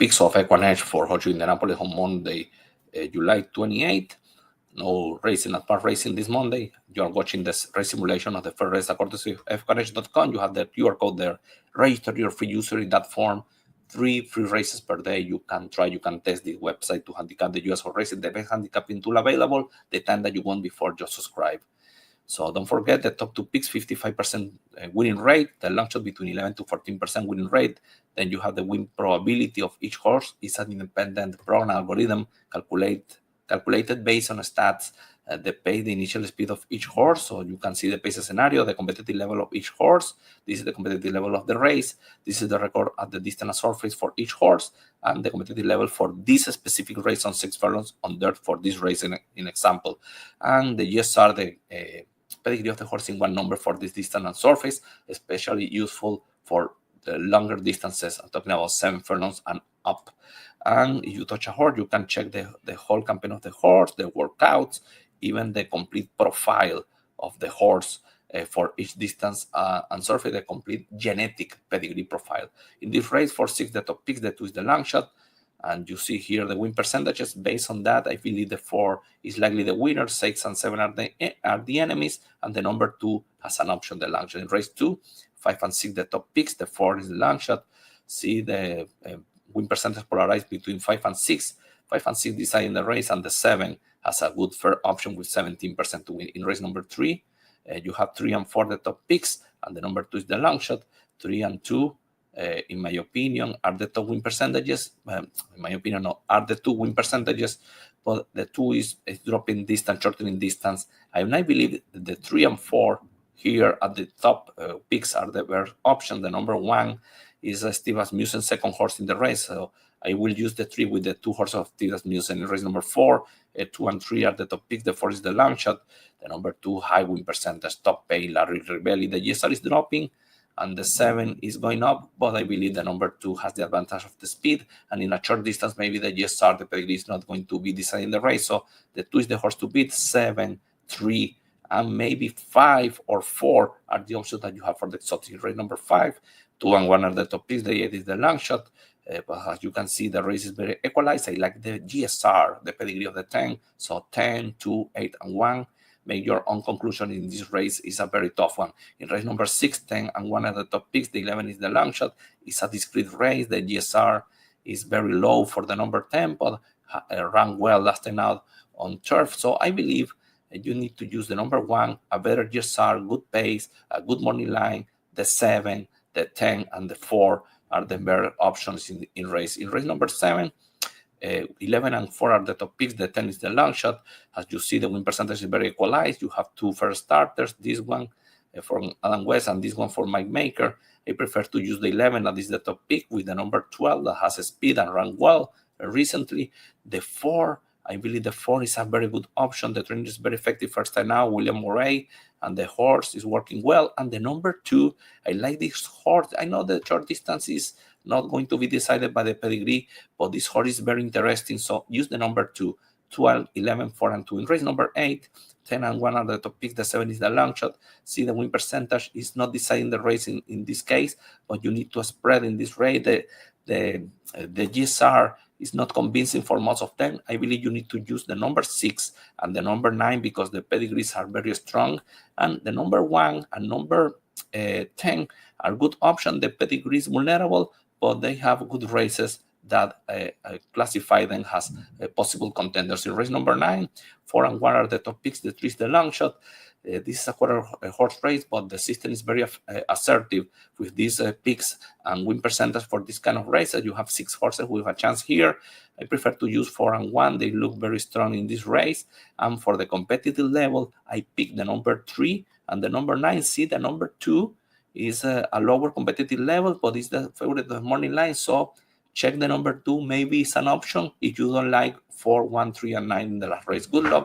picks of Equinage for Hojo Indianapolis on Monday, July 28th. No racing at Park Racing this Monday. You are watching this race simulation of the first race according to Equinage.com. You have the QR code there. Register your free user in that form. 3 free races per day. You can try, you can test the website to handicap the US horse racing, the best handicapping tool available, the time that you want before just subscribe. So don't forget the top 2 picks, 55% winning rate, the long shot between 11 to 14% winning rate. Then you have the win probability of each horse. It's an independent program algorithm calculated based on stats, the pace, the initial speed of each horse. So you can see the pace scenario, the competitive level of each horse. This is the competitive level of the race. This is the record at the distance surface for each horse, and the competitive level for this specific race on 6 furlongs on dirt for this race in example. And the GSR, the pedigree of the horse in one number for this distance and surface, especially useful for the longer distances. I'm talking about 7 furlongs and up. And if you touch a horse, you can check the whole campaign of the horse, the workouts, even the complete profile of the horse for each distance and surface, the complete genetic pedigree profile. In this race, for 6, the top picks, the 2 is the long shot. And you see here the win percentages. Based on that, I believe the 4 is likely the winner, 6 and 7 are the enemies, and the number 2 has an option, the long shot. In race 2, 5 and 6, the top picks, the 4 is the long shot. See the win percentage polarized between 5 and 6. 5 and 6 decide in the race, and the 7 has a good fair option with 17% to win. In race number 3, you have 3 and 4, the top picks, and the number 2 is the long shot. 3 and 2, in my opinion, are the top win percentages. In my opinion, no, are the 2 win percentages, but the 2 is dropping distance, shortening distance. I believe the 3 and 4 here at the top picks are the best option. The number 1 is Steve Asmussen, second horse in the race. So I will use the 3 with the 2 horses of Steve Asmussen in race number 4. 2 and 3 are the top picks. The 4 is the long shot. The number 2, high win percentage, top pay, Larry Rivelli. The GSR is dropping, and the 7 is going up, but I believe the number 2 has the advantage of the speed, and in a short distance, maybe the GSR, the pedigree, is not going to be deciding the race. So the 2 is the horse to beat. 7, 3, and maybe 5 or 4 are the options that you have for the exotic race number 5. 2 and 1 are the top picks. The 8 is the long shot. But as you can see, the race is very equalized. I like the GSR, the pedigree of the 10. So 10, 2, 8, and 1. Make your own conclusion in this race. Is a very tough one. In race number 6, 10 and 1 are the top picks. The 11 is the long shot. It's a discrete race. The GSR is very low for the number 10, but ran well last time out on turf. So I believe you need to use the number 1, a better GSR, good pace, a good money line. The 7, the 10, and the 4 are the better options in race. In race number 7, 11 and 4 are the top picks. The 10 is the long shot. As you see, the win percentage is very equalized. You have 2 first starters, this one from Adam West and this one for Mike Maker. I prefer to use the 11, that is the top pick, with the number 12 that has a speed and ran well recently. The 4, I believe the 4 is a very good option. The trainer is very effective first time out, William Murray, and the horse is working well. And the number 2, I like this horse. I know the short distance is not going to be decided by the pedigree, but this horse is very interesting. So use the number 2, 12, 11, 4, and 2. In race number 8, 10 and 1 are the top picks. The 7 is the long shot. See, the win percentage is not deciding the race in this case, but you need to spread in this race. The GSR is not convincing for most of them. I believe you need to use the number 6 and the number 9 because the pedigrees are very strong. And the number 1 and number 10 are good options. The pedigree is vulnerable, but they have good races that classify them as possible contenders. In race number 9, 4 and 1 are the top picks. The 3 is the long shot. This is a quarter horse race, but the system is very assertive with these picks and win percentage for this kind of races. You have 6 horses with a chance here. I prefer to use 4 and 1. They look very strong in this race. And for the competitive level, I pick the number 3 and the number 9. See, the number 2 is a lower competitive level, but it's the favorite of the morning line. So check the number 2. Maybe it's an option if you don't like 4, 1, 3, and 9 in the last race. Good luck.